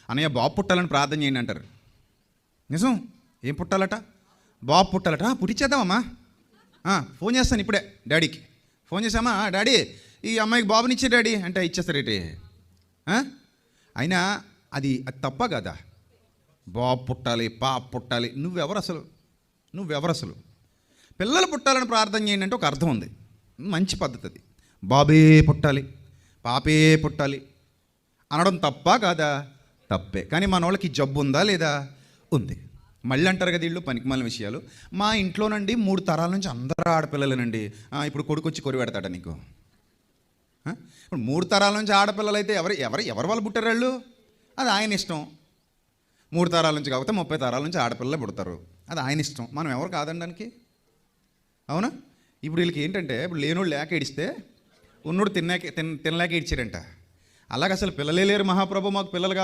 అన్నయ్య బాబు పుట్టాలని ప్రార్థన చేయండి అంటారు. నిజం. ఏం పుట్టాలట? బాబు పుట్టాలట. పుట్టించేద్దామమ్మా, ఫోన్ చేస్తాను ఇప్పుడే డాడీకి. ఫోన్ చేసామా, డాడీ ఈ అమ్మాయికి బాబునిచ్చే డాడీ అంటే ఇచ్చేస్తారేంటి? అయినా అది తప్ప కదా? బాబు పుట్టాలి, పాప పుట్టాలి. నువ్వెవరు అసలు? పిల్లలు పుట్టాలని ప్రార్థన చేయండి అంటే ఒక అర్థం ఉంది, మంచి పద్ధతి అది. బాబే పుట్టాలి, పాపే పుట్టాలి అనడం తప్ప కాదా? తప్పే. కానీ మన వాళ్ళకి జబ్బు ఉందా లేదా? ఉంది. మళ్ళీ అంటారు కదా వీళ్ళు పనికిమాలిన విషయాలు. మా ఇంట్లోనండి 3 తరాల నుంచి అందరూ ఆడపిల్లలేనండి. ఇప్పుడు కొడుకు వచ్చి కొరి పెడతాడా నీకు? ఇప్పుడు 3 తరాల నుంచి ఆడపిల్లలు అయితే ఎవరు వాళ్ళు పుట్టారు వాళ్ళు? అది ఆయన ఇష్టం. 3 తరాల నుంచి కాకపోతే 30 తరాల నుంచి ఆడపిల్లలే పుడతారు, అది ఆయన ఇష్టం. మనం ఎవరు కాదనడానికి, అవునా? ఇప్పుడు వీళ్ళకి ఏంటంటే, ఇప్పుడు లేనోడు లేక ఏడిస్తే ఉన్నోడు తినలేక ఏడ్చాడంట. అలాగే అసలు పిల్లలే లేరు మహాప్రభు, మాకు పిల్లలు కావాలి